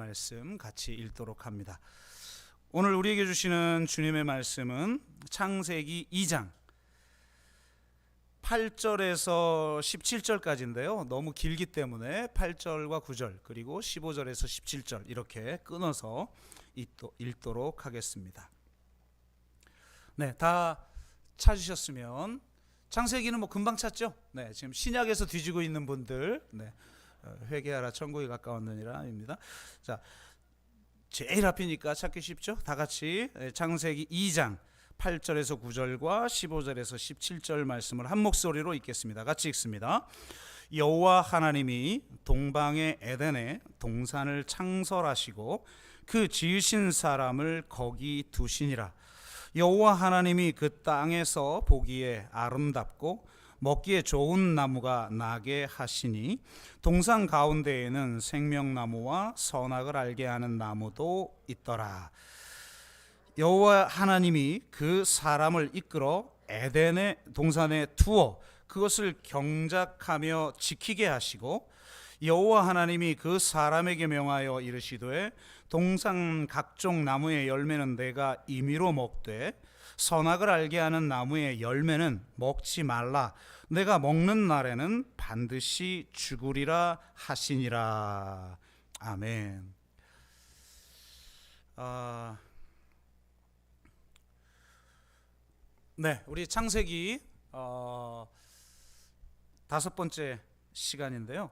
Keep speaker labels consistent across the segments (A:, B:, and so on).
A: 말씀 같이 읽도록 합니다. 오늘 우리에게 주시는 주님의 말씀은 창세기 2장 8절에서 17절까지인데요. 너무 길기 때문에 8절과 9절 그리고 15절에서 17절 이렇게 끊어서 읽도록 하겠습니다. 네, 다 찾으셨으면 창세기는 금방 찾죠? 네, 지금 신약에서 뒤지고 있는 분들, 회개하라 천국에 가까웠느니라입니다. 자, 제일 앞이니까 찾기 쉽죠? 다 같이 창세기 2장 8절에서 9절과 15절에서 17절 말씀을 한 목소리로 읽겠습니다. 같이 읽습니다. 여호와 하나님이 동방의 에덴에 동산을 창설하시고 그 지으신 사람을 거기 두시니라. 여호와 하나님이 그 땅에서 보기에 아름답고 먹기에 좋은 나무가 나게 하시니 동산 가운데에는 생명나무와 선악을 알게 하는 나무도 있더라. 여호와 하나님이 그 사람을 이끌어 에덴의 동산에 두어 그것을 경작하며 지키게 하시고 여호와 하나님이 그 사람에게 명하여 이르시되 동산 각종 나무의 열매는 내가 임의로 먹되 선악을 알게 하는 나무의 열매는 먹지 말라. 내가 먹는 날에는 반드시 죽으리라 하시니라. 아멘. 네, 우리 창세기 5번째 시간인데요.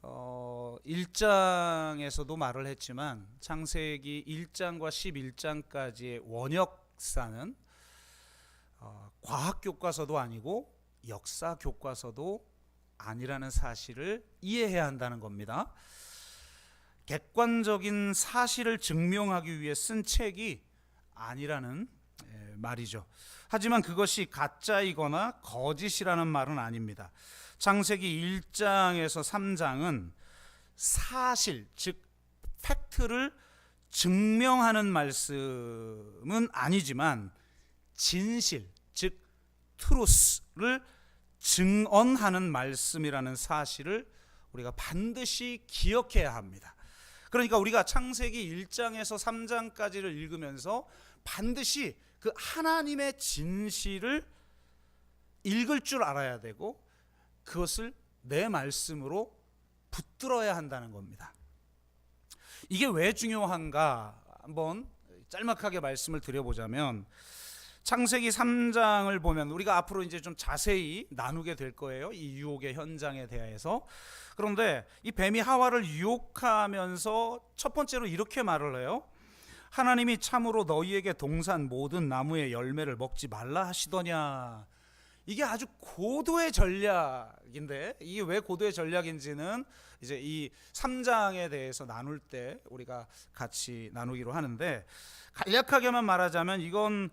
A: 1장에서도 말을 했지만 창세기 1장과 11장까지의 원역사는 과학 교과서도 아니고 역사 교과서도 아니라는 사실을 이해해야 한다는 겁니다. 객관적인 사실을 증명하기 위해 쓴 책이 아니라는 말이죠. 하지만 그것이 가짜이거나 거짓이라는 말은 아닙니다. 창세기 1장에서 3장은 사실, 즉 팩트를 증명하는 말씀은 아니지만 진실, 즉 트루스를 증언하는 말씀이라는 사실을 우리가 반드시 기억해야 합니다. 그러니까 우리가 창세기 1장에서 3장까지를 읽으면서 반드시 그 하나님의 진실을 읽을 줄 알아야 되고 그것을 내 말씀으로 붙들어야 한다는 겁니다. 이게 왜 중요한가 한번 짤막하게 말씀을 드려보자면 창세기 3장을 보면 우리가 앞으로 이제 좀 자세히 나누게 될 거예요. 이 유혹의 현장에 대해서. 그런데 이 뱀이 하와를 유혹하면서 첫 번째로 이렇게 말을 해요. 하나님이 참으로 너희에게 동산 모든 나무의 열매를 먹지 말라 하시더냐. 이게 아주 고도의 전략인데 이게 왜 고도의 전략인지는 이제 이 3장에 대해서 나눌 때 우리가 같이 나누기로 하는데 간략하게만 말하자면 이건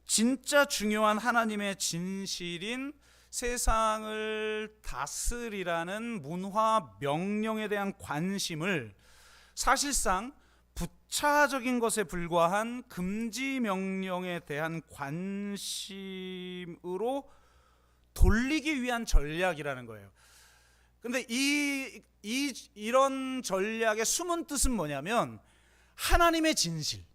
A: 진짜 중요한 하나님의 진실인 세상을 다스리라는 문화 명령에 대한 관심을 사실상 부차적인 것에 불과한 금지 명령에 대한 관심으로 돌리기 위한 전략이라는 거예요. 근데 이런 전략의 숨은 뜻은 뭐냐면 하나님의 진실,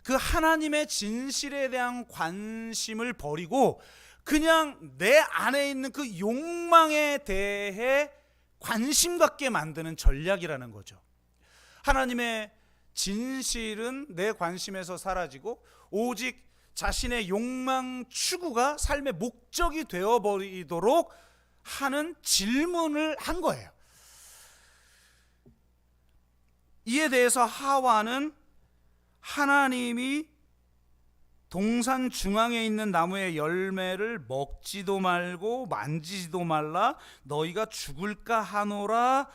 A: 그 하나님의 진실에 대한 관심을 버리고 그냥 내 안에 있는 그 욕망에 대해 관심 갖게 만드는 전략이라는 거죠. 하나님의 진실은 내 관심에서 사라지고 오직 자신의 욕망 추구가 삶의 목적이 되어버리도록 하는 질문을 한 거예요. 이에 대해서 하와는 하나님이 동산 중앙에 있는 나무의 열매를 먹지도 말고 만지지도 말라 너희가 죽을까 하노라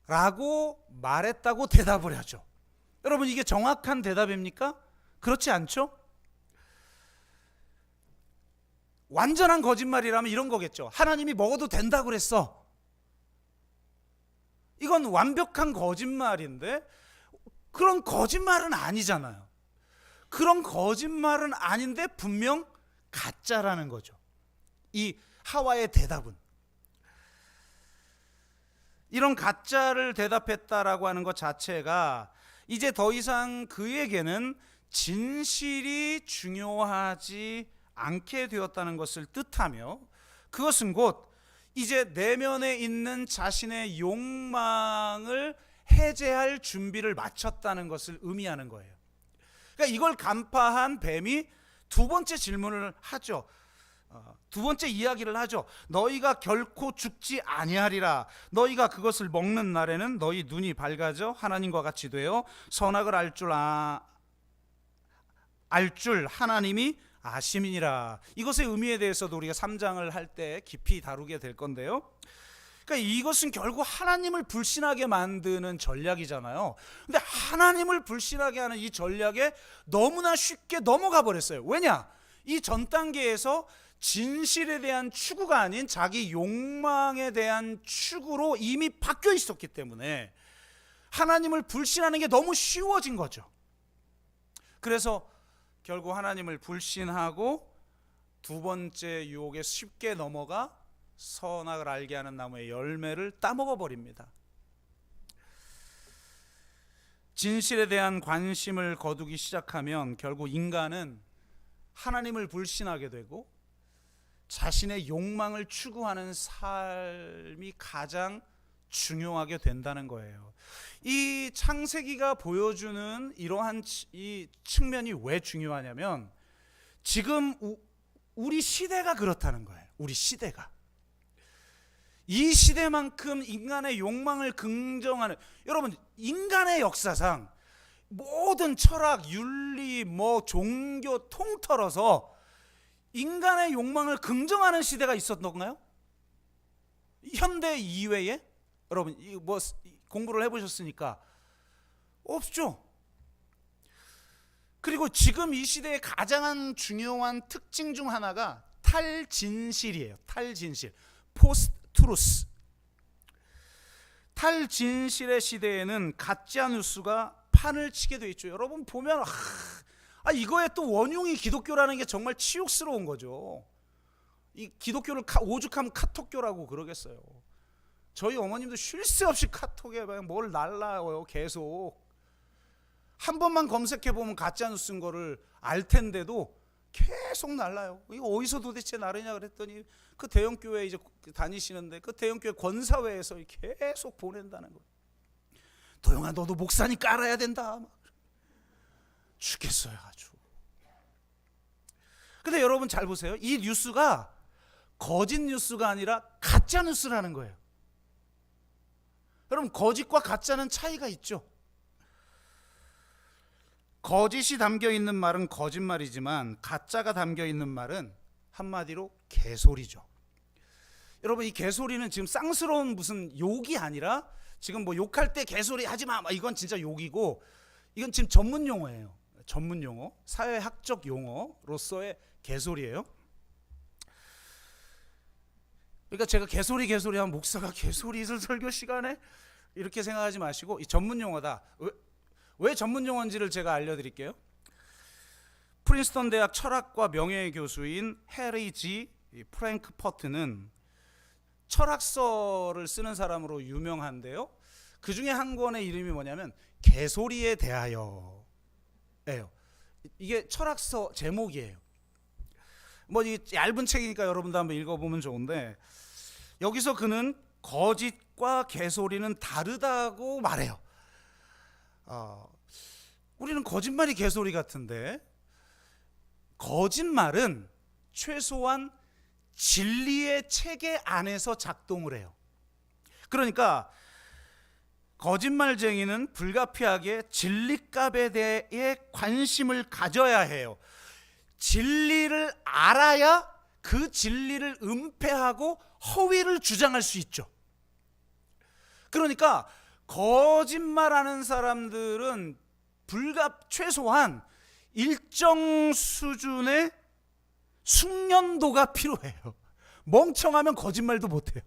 A: 라고 말했다고 대답을 하죠. 여러분 이게 정확한 대답입니까? 그렇지 않죠? 완전한 거짓말이라면 이런 거겠죠. 하나님이 먹어도 된다고 그랬어. 이건 완벽한 거짓말인데 그런 거짓말은 아니잖아요. 그런 거짓말은 아닌데 분명 가짜라는 거죠. 이 하와의 대답은. 이런 가짜를 대답했다라고 하는 것 자체가 이제 더 이상 그에게는 진실이 중요하지 않게 되었다는 것을 뜻하며, 그것은 곧 이제 내면에 있는 자신의 욕망을 해제할 준비를 마쳤다는 것을 의미하는 거예요. 그러니까 이걸 간파한 뱀이 두 번째 질문을 하죠. 두 번째 이야기를 하죠. 너희가 결코 죽지 아니하리라. 너희가 그것을 먹는 날에는 너희 눈이 밝아져 하나님과 같이 되어 선악을 알 줄 하나님이 아심이니라. 이것의 의미에 대해서도 우리가 3장을 할 때 깊이 다루게 될 건데요. 그러니까 이것은 결국 하나님을 불신하게 만드는 전략이잖아요. 근데 하나님을 불신하게 하는 이 전략에 너무나 쉽게 넘어가 버렸어요. 왜냐? 이 전 단계에서 진실에 대한 추구가 아닌 자기 욕망에 대한 추구로 이미 바뀌어 있었기 때문에 하나님을 불신하는 게 너무 쉬워진 거죠. 그래서 결국 하나님을 불신하고 두 번째 유혹에 쉽게 넘어가 선악을 알게 하는 나무의 열매를 따먹어 버립니다. 진실에 대한 관심을 거두기 시작하면 결국 인간은 하나님을 불신하게 되고 자신의 욕망을 추구하는 삶이 가장 중요하게 된다는 거예요. 이 창세기가 보여주는 이러한 이 측면이 왜 중요하냐면 지금 우리 시대가 그렇다는 거예요. 우리 시대가. 이 시대만큼 인간의 욕망을 긍정하는, 여러분 인간의 역사상 모든 철학, 윤리, 종교 통틀어서 인간의 욕망을 긍정하는 시대가 있었던가요? 현대 이외에? 여러분 공부를 해보셨으니까 없죠. 그리고 지금 이 시대의 가장 중요한 특징 중 하나가 탈진실이에요. 탈진실, 포스트트루스. 탈진실의 시대에는 가짜 뉴스가 판을 치게 돼 있죠. 여러분 보면 이거에 또 원흉이 기독교라는 게 정말 치욕스러운 거죠. 이 기독교를 오죽하면 카톡교라고 그러겠어요. 저희 어머님도 쉴 새 없이 카톡에 뭘 날라요. 계속 한 번만 검색해 보면 가짜 뉴스인 거를 알 텐데도 계속 날라요. 이거 어디서 도대체 나르냐 그랬더니 그 대형교회 이제 다니시는데 그 대형교회 권사회에서 계속 보낸다는 거예요. 도영아 너도 목사니까 알아야 된다. 죽겠어요 아주. 근데 여러분 잘 보세요. 이 뉴스가 거짓 뉴스가 아니라 가짜 뉴스라는 거예요. 여러분 거짓과 가짜는 차이가 있죠. 거짓이 담겨 있는 말은 거짓말이지만 가짜가 담겨 있는 말은 한마디로 개소리죠. 여러분 이 개소리는 지금 쌍스러운 무슨 욕이 아니라 지금 욕할 때 개소리 하지마 이건 진짜 욕이고, 이건 지금 전문 용어예요. 전문 용어, 사회학적 용어로서의 개소리예요. 그러니까 제가 개소리 하면 목사가 개소리를 설교 시간에 이렇게 생각하지 마시고 이 전문 용어다. 왜 전문 용어인지를 제가 알려드릴게요. 프린스턴 대학 철학과 명예 교수인 해리 G. 프랭크퍼트는 철학서를 쓰는 사람으로 유명한데요. 그 중에 한 권의 이름이 뭐냐면 개소리에 대하여 예요. 이게 철학서 제목이에요. 이 얇은 책이니까 여러분도 한번 읽어보면 좋은데, 여기서 그는 거짓과 개소리는 다르다고 말해요. 우리는 거짓말이 개소리 같은데, 거짓말은 최소한 진리의 체계 안에서 작동을 해요. 그러니까 거짓말쟁이는 불가피하게 진리값에 대해 관심을 가져야 해요. 진리를 알아야 그 진리를 은폐하고 허위를 주장할 수 있죠. 그러니까 거짓말하는 사람들은 최소한 일정 수준의 숙련도가 필요해요. 멍청하면 거짓말도 못해요.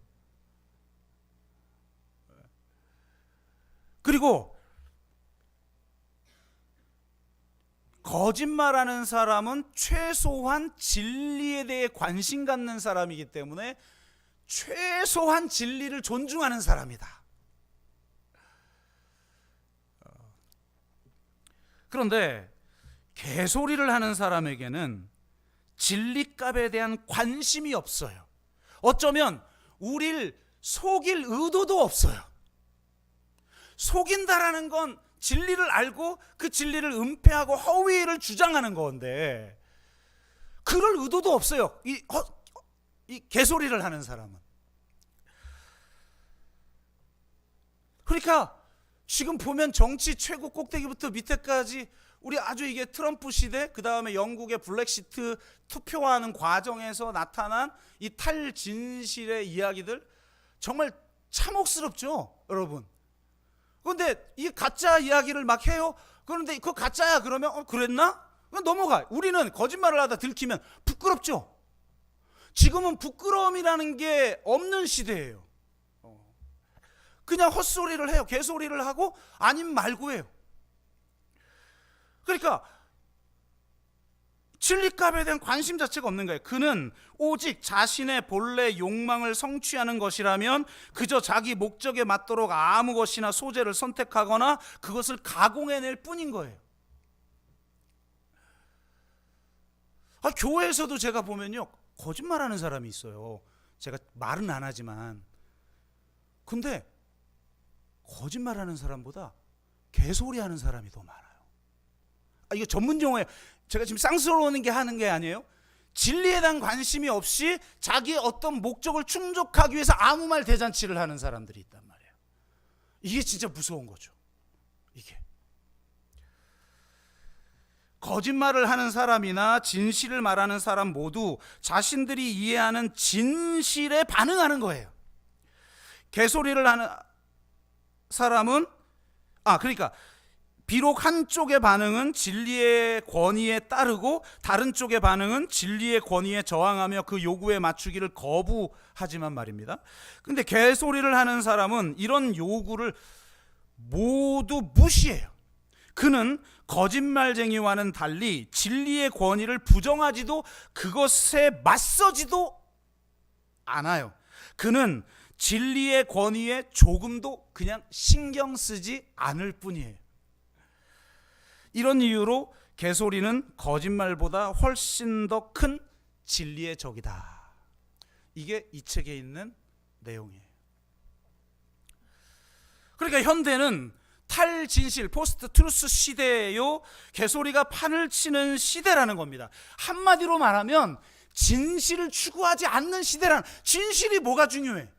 A: 그리고 거짓말하는 사람은 최소한 진리에 대해 관심 갖는 사람이기 때문에 최소한 진리를 존중하는 사람이다. 그런데 개소리를 하는 사람에게는 진리값에 대한 관심이 없어요. 어쩌면 우릴 속일 의도도 없어요. 속인다라는 건 진리를 알고 그 진리를 은폐하고 허위를 주장하는 건데 그럴 의도도 없어요. 이 개소리를 하는 사람은. 그러니까 지금 보면 정치 최고 꼭대기부터 밑에까지 우리 아주 이게 트럼프 시대, 그 다음에 영국의 블랙시트 투표하는 과정에서 나타난 이 탈진실의 이야기들 정말 참혹스럽죠, 여러분. 그런데 이 가짜 이야기를 막 해요. 그런데 그거 가짜야 그러면 그랬나? 넘어가. 우리는 거짓말을 하다 들키면 부끄럽죠. 지금은 부끄러움이라는 게 없는 시대예요. 그냥 헛소리를 해요. 개소리를 하고 아님 말고 해요. 그러니까 진리값에 대한 관심 자체가 없는 거예요. 그는 오직 자신의 본래 욕망을 성취하는 것이라면 그저 자기 목적에 맞도록 아무 것이나 소재를 선택하거나 그것을 가공해낼 뿐인 거예요. 교회에서도 제가 보면요, 거짓말하는 사람이 있어요. 제가 말은 안 하지만. 근데 거짓말하는 사람보다 개소리하는 사람이 더 많아요. 이거 전문 용어예요. 제가 지금 쌍스러우는 게 하는 게 아니에요. 진리에 대한 관심이 없이 자기의 어떤 목적을 충족하기 위해서 아무 말 대잔치를 하는 사람들이 있단 말이에요. 이게 진짜 무서운 거죠. 이게 거짓말을 하는 사람이나 진실을 말하는 사람 모두 자신들이 이해하는 진실에 반응하는 거예요. 개소리를 하는 사람은 그러니까 비록 한쪽의 반응은 진리의 권위에 따르고 다른 쪽의 반응은 진리의 권위에 저항하며 그 요구에 맞추기를 거부하지만 말입니다. 근데 개소리를 하는 사람은 이런 요구를 모두 무시해요. 그는 거짓말쟁이와는 달리 진리의 권위를 부정하지도 그것에 맞서지도 않아요. 그는 진리의 권위에 조금도 그냥 신경 쓰지 않을 뿐이에요. 이런 이유로 개소리는 거짓말보다 훨씬 더 큰 진리의 적이다. 이게 이 책에 있는 내용이에요. 그러니까 현대는 탈진실, 포스트 트루스 시대예요. 개소리가 판을 치는 시대라는 겁니다. 한마디로 말하면 진실을 추구하지 않는 시대라는. 진실이 뭐가 중요해?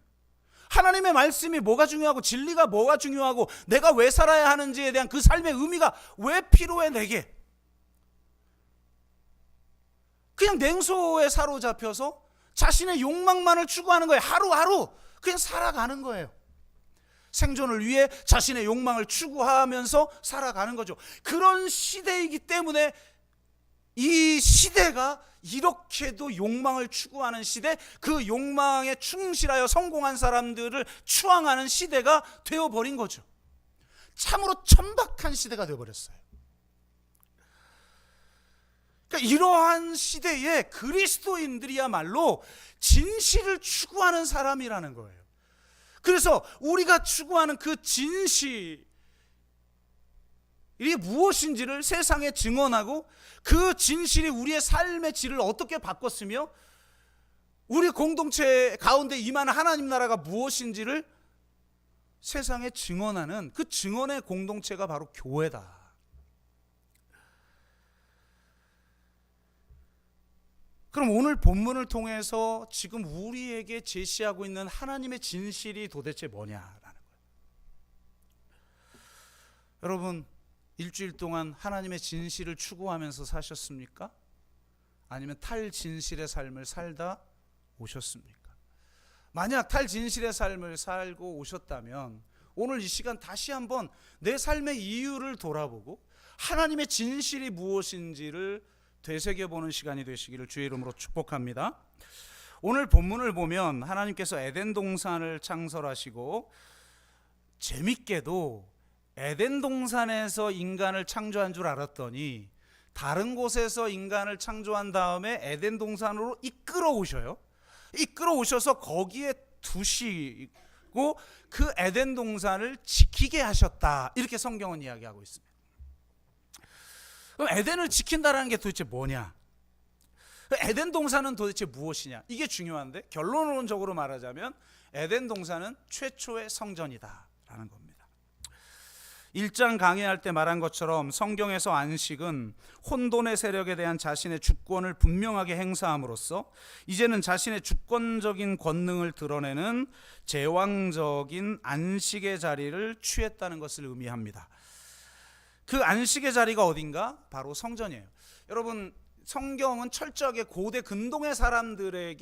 A: 하나님의 말씀이 뭐가 중요하고 진리가 뭐가 중요하고 내가 왜 살아야 하는지에 대한 그 삶의 의미가 왜 필요해 내게? 그냥 냉소에 사로잡혀서 자신의 욕망만을 추구하는 거예요. 하루하루 그냥 살아가는 거예요. 생존을 위해 자신의 욕망을 추구하면서 살아가는 거죠. 그런 시대이기 때문에 이 시대가 이렇게도 욕망을 추구하는 시대, 그 욕망에 충실하여 성공한 사람들을 추앙하는 시대가 되어버린 거죠. 참으로 천박한 시대가 되어버렸어요. 그러니까 이러한 시대에 그리스도인들이야말로 진실을 추구하는 사람이라는 거예요. 그래서 우리가 추구하는 그 진실이 무엇인지를 세상에 증언하고 그 진실이 우리의 삶의 질을 어떻게 바꿨으며 우리 공동체 가운데 임하는 하나님 나라가 무엇인지를 세상에 증언하는 그 증언의 공동체가 바로 교회다. 그럼 오늘 본문을 통해서 지금 우리에게 제시하고 있는 하나님의 진실이 도대체 뭐냐라는 거예요. 여러분, 일주일 동안 하나님의 진실을 추구하면서 사셨습니까? 아니면 탈진실의 삶을 살다 오셨습니까? 만약 탈진실의 삶을 살고 오셨다면 오늘 이 시간 다시 한번 내 삶의 이유를 돌아보고 하나님의 진실이 무엇인지를 되새겨보는 시간이 되시기를 주의 이름으로 축복합니다. 오늘 본문을 보면 하나님께서 에덴 동산을 창설하시고 재밌게도 에덴 동산에서 인간을 창조한 줄 알았더니 다른 곳에서 인간을 창조한 다음에 에덴 동산으로 이끌어 오셔요. 이끌어 오셔서 거기에 두시고 그 에덴 동산을 지키게 하셨다. 이렇게 성경은 이야기하고 있습니다. 그럼 에덴을 지킨다라는 게 도대체 뭐냐? 에덴 동산은 도대체 무엇이냐? 이게 중요한데 결론론적으로 말하자면 에덴 동산은 최초의 성전이다라는 겁니다. 1장 강의할 때 말한 것처럼 성경에서 안식은 혼돈의 세력에 대한 자신의 주권을 분명하게 행사함으로써 이제는 자신의 주권적인 권능을 드러내는 제왕적인 안식의 자리를 취했다는 것을 의미합니다. 그 안식의 자리가 어딘가? 바로 성전이에요. 여러분, 성경은 철저하게 고대 근동의 사람들을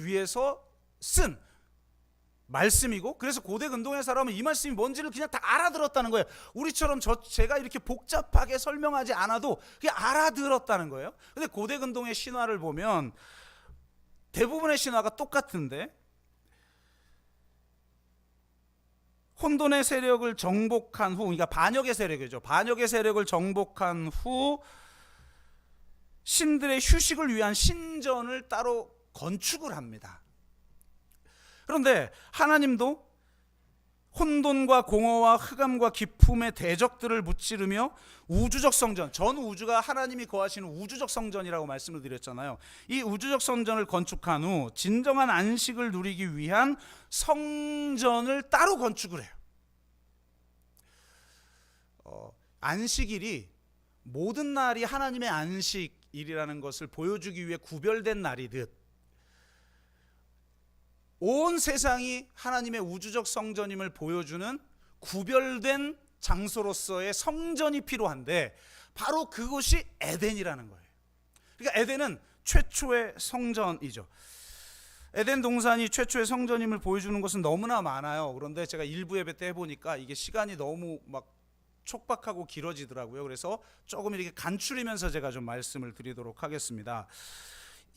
A: 위해서 쓴 말씀이고, 그래서 고대 근동의 사람은 이 말씀이 뭔지를 그냥 다 알아들었다는 거예요. 우리처럼 제가 이렇게 복잡하게 설명하지 않아도 그냥 알아들었다는 거예요. 근데 고대 근동의 신화를 보면 대부분의 신화가 똑같은데, 혼돈의 세력을 정복한 후, 그러니까 반역의 세력이죠. 반역의 세력을 정복한 후 신들의 휴식을 위한 신전을 따로 건축을 합니다. 그런데 하나님도 혼돈과 공허와 흑암과 기품의 대적들을 무찌르며 우주적 성전, 전 우주가 하나님이 거하시는 우주적 성전이라고 말씀을 드렸잖아요. 이 우주적 성전을 건축한 후 진정한 안식을 누리기 위한 성전을 따로 건축을 해요. 안식일이 모든 날이 하나님의 안식일이라는 것을 보여주기 위해 구별된 날이듯 온 세상이 하나님의 우주적 성전임을 보여주는 구별된 장소로서의 성전이 필요한데, 바로 그것이 에덴이라는 거예요. 그러니까 에덴은 최초의 성전이죠. 에덴 동산이 최초의 성전임을 보여주는 것은 너무나 많아요. 그런데 제가 일부 예배 때 해보니까 이게 시간이 너무 막 촉박하고 길어지더라고요. 그래서 조금 이렇게 간추리면서 제가 좀 말씀을 드리도록 하겠습니다.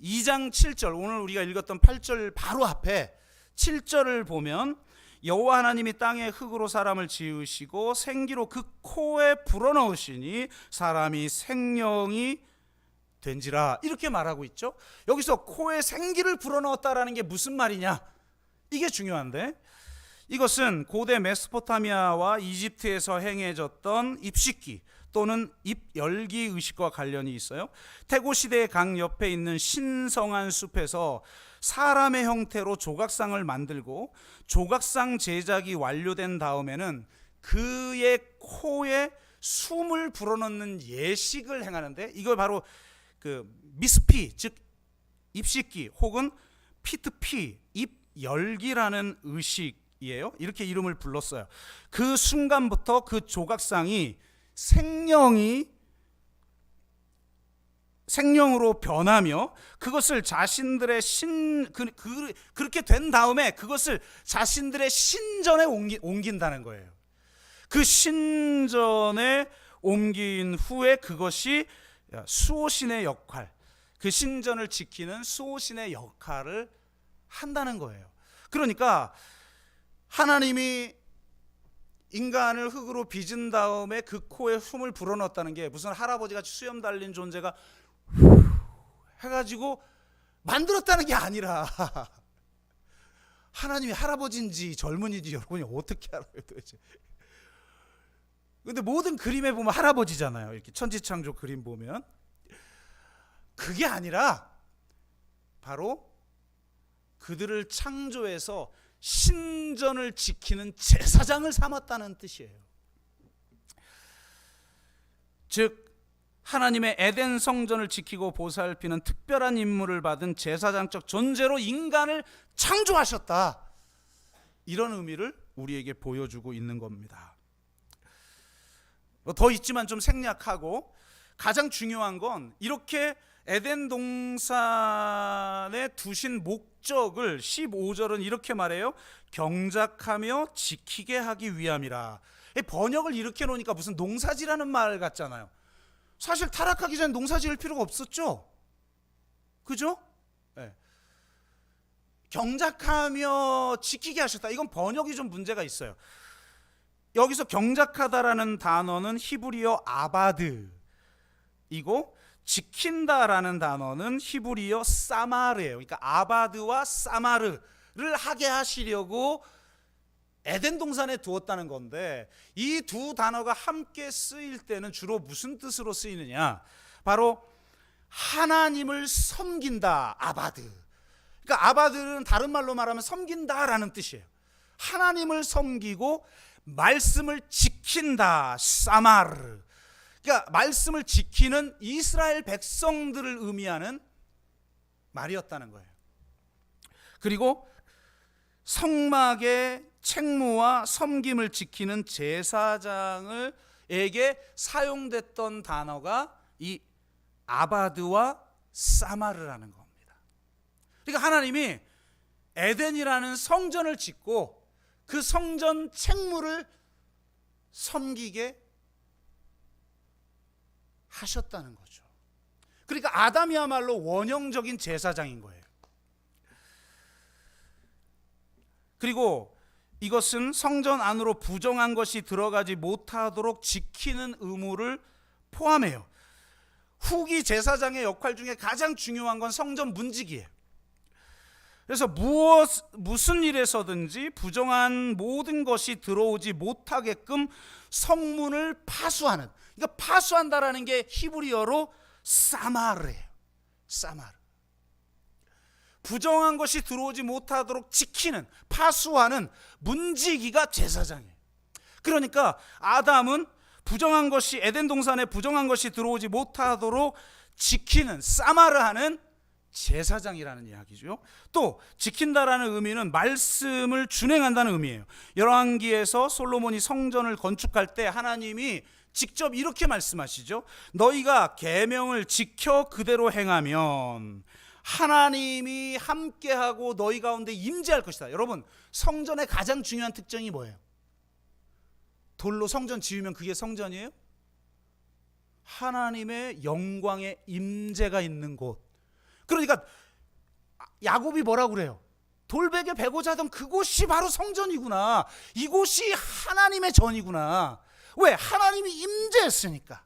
A: 2장 7절, 오늘 우리가 읽었던 8절 바로 앞에 7절을 보면 여호와 하나님이 땅에 흙으로 사람을 지으시고 생기로 그 코에 불어넣으시니 사람이 생명이 된지라, 이렇게 말하고 있죠. 여기서 코에 생기를 불어넣었다라는 게 무슨 말이냐, 이게 중요한데, 이것은 고대 메소포타미아와 이집트에서 행해졌던 입식기 또는 입열기 의식과 관련이 있어요. 태고 시대의 강 옆에 있는 신성한 숲에서 사람의 형태로 조각상을 만들고 조각상 제작이 완료된 다음에는 그의 코에 숨을 불어넣는 예식을 행하는데, 이걸 바로 그 미스피, 즉 입식기 혹은 피트피, 입열기라는 의식이에요. 이렇게 이름을 불렀어요. 그 순간부터 그 조각상이 생명으로 변하며 그것을 자신들의 그렇게 된 다음에 그것을 자신들의 신전에 옮긴다는 거예요. 그 신전에 옮긴 후에 그것이 수호신의 역할, 그 신전을 지키는 수호신의 역할을 한다는 거예요. 그러니까 하나님이 인간을 흙으로 빚은 다음에 그 코에 숨을 불어넣었다는 게 무슨 할아버지같이 수염 달린 존재가 해가지고 만들었다는 게 아니라, 하나님이 할아버지인지 젊은이인지 여러분이 어떻게 알아요 도대체? 근데 모든 그림에 보면 할아버지잖아요. 이렇게 천지창조 그림 보면. 그게 아니라 바로 그들을 창조해서 신전을 지키는 제사장을 삼았다는 뜻이에요. 즉 하나님의 에덴 성전을 지키고 보살피는 특별한 임무를 받은 제사장적 존재로 인간을 창조하셨다, 이런 의미를 우리에게 보여주고 있는 겁니다. 더 있지만 좀 생략하고, 가장 중요한 건 이렇게 에덴 동산에 두신 목적을 15절은 이렇게 말해요. 경작하며 지키게 하기 위함이라. 번역을 이렇게 놓으니까 무슨 농사지라는 말 같잖아요. 사실 타락하기 전에 농사 지을 필요가 없었죠. 그죠? 네. 경작하며 지키게 하셨다. 이건 번역이 좀 문제가 있어요. 여기서 경작하다라는 단어는 히브리어 아바드이고, 지킨다라는 단어는 히브리어 사마르예요. 그러니까 아바드와 사마르를 하게 하시려고 에덴 동산에 두었다는 건데, 이 두 단어가 함께 쓰일 때는 주로 무슨 뜻으로 쓰이느냐? 바로 하나님을 섬긴다, 아바드. 그러니까 아바드는 다른 말로 말하면 섬긴다라는 뜻이에요. 하나님을 섬기고 말씀을 지킨다, 사마르. 그러니까 말씀을 지키는 이스라엘 백성들을 의미하는 말이었다는 거예요. 그리고 성막의 책무와 섬김을 지키는 제사장에게 사용됐던 단어가 이 아바드와 사마르라는 겁니다. 그러니까 하나님이 에덴이라는 성전을 짓고 그 성전 책무를 섬기게 하셨다는 거죠. 그러니까 아담이야말로 원형적인 제사장인 거예요. 그리고 이것은 성전 안으로 부정한 것이 들어가지 못하도록 지키는 의무를 포함해요. 후기 제사장의 역할 중에 가장 중요한 건 성전 문지기예요. 그래서 무슨 일에서든지 부정한 모든 것이 들어오지 못하게끔 성문을 파수하는, 그러니까 파수한다라는 게 히브리어로 사마르예요. 사마르. 부정한 것이 들어오지 못하도록 지키는, 파수하는 문지기가 제사장이에요. 그러니까 아담은 부정한 것이, 에덴 동산에 부정한 것이 들어오지 못하도록 지키는, 사마르하는 제사장이라는 이야기죠. 또 지킨다라는 의미는 말씀을 준행한다는 의미예요. 열왕기에서 솔로몬이 성전을 건축할 때 하나님이 직접 이렇게 말씀하시죠. 너희가 계명을 지켜 그대로 행하면 하나님이 함께하고 너희 가운데 임재할 것이다. 여러분, 성전의 가장 중요한 특징이 뭐예요? 돌로 성전 지으면 그게 성전이에요? 하나님의 영광의 임재가 있는 곳. 그러니까 야곱이 뭐라고 그래요? 돌베개 베고 자던 그곳이 바로 성전이구나. 이곳이 하나님의 전이구나. 왜? 하나님이 임재했으니까.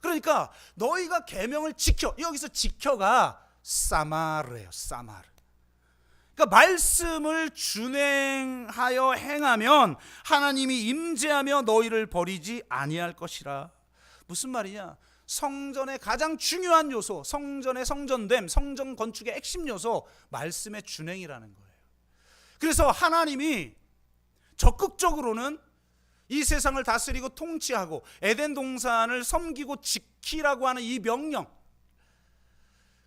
A: 그러니까 너희가 계명을 지켜, 여기서 지켜가 사마르예요. 사마르. 그러니까 말씀을 준행하여 행하면 하나님이 임재하며 너희를 버리지 아니할 것이라. 무슨 말이냐? 성전의 가장 중요한 요소, 성전의 성전됨, 성전 건축의 핵심 요소, 말씀의 준행이라는 거예요. 그래서 하나님이 적극적으로는 이 세상을 다스리고 통치하고 에덴 동산을 섬기고 지키라고 하는 이 명령,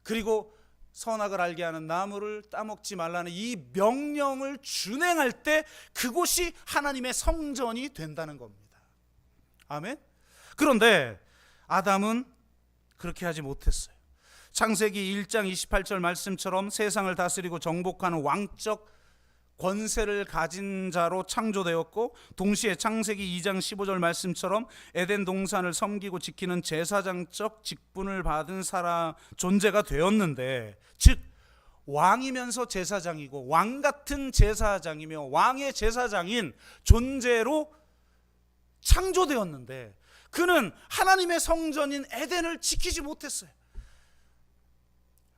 A: 그리고 선악을 알게 하는 나무를 따먹지 말라는 이 명령을 준행할 때 그곳이 하나님의 성전이 된다는 겁니다. 아멘. 그런데 아담은 그렇게 하지 못했어요. 창세기 1장 28절 말씀처럼 세상을 다스리고 정복하는 왕적 권세를 가진 자로 창조되었고, 동시에 창세기 2장 15절 말씀처럼 에덴 동산을 섬기고 지키는 제사장적 직분을 받은 사람 존재가 되었는데, 즉 왕이면서 제사장이고 왕 같은 제사장이며 왕의 제사장인 존재로 창조되었는데 그는 하나님의 성전인 에덴을 지키지 못했어요.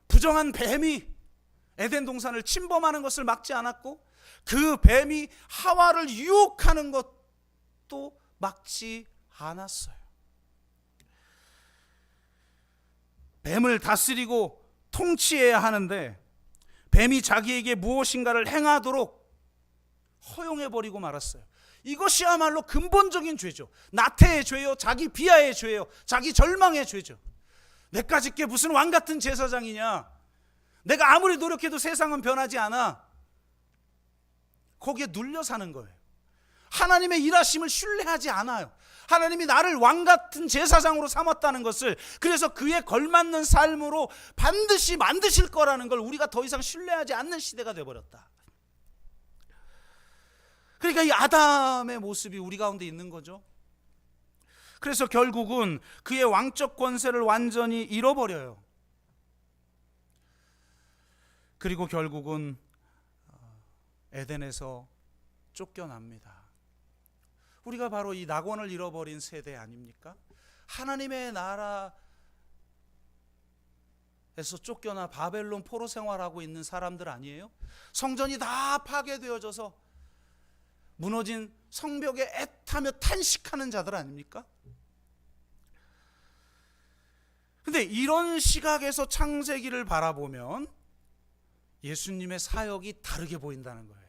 A: 부정한 뱀이 에덴 동산을 침범하는 것을 막지 않았고, 그 뱀이 하와를 유혹하는 것도 막지 않았어요. 뱀을 다스리고 통치해야 하는데 뱀이 자기에게 무엇인가를 행하도록 허용해버리고 말았어요. 이것이야말로 근본적인 죄죠. 나태의 죄요, 자기 비하의 죄요, 자기 절망의 죄죠. 내까짓 게 무슨 왕 같은 제사장이냐, 내가 아무리 노력해도 세상은 변하지 않아. 거기에 눌려 사는 거예요. 하나님의 일하심을 신뢰하지 않아요. 하나님이 나를 왕 같은 제사장으로 삼았다는 것을, 그래서 그에 걸맞는 삶으로 반드시 만드실 거라는 걸 우리가 더 이상 신뢰하지 않는 시대가 되어버렸다. 그러니까 이 아담의 모습이 우리 가운데 있는 거죠. 그래서 결국은 그의 왕적 권세를 완전히 잃어버려요. 그리고 결국은 에덴에서 쫓겨납니다. 우리가 바로 이 낙원을 잃어버린 세대 아닙니까? 하나님의 나라에서 쫓겨나 바벨론 포로 생활하고 있는 사람들 아니에요? 성전이 다 파괴되어져서 무너진 성벽에 애타며 탄식하는 자들 아닙니까? 근데 이런 시각에서 창세기를 바라보면 예수님의 사역이 다르게 보인다는 거예요.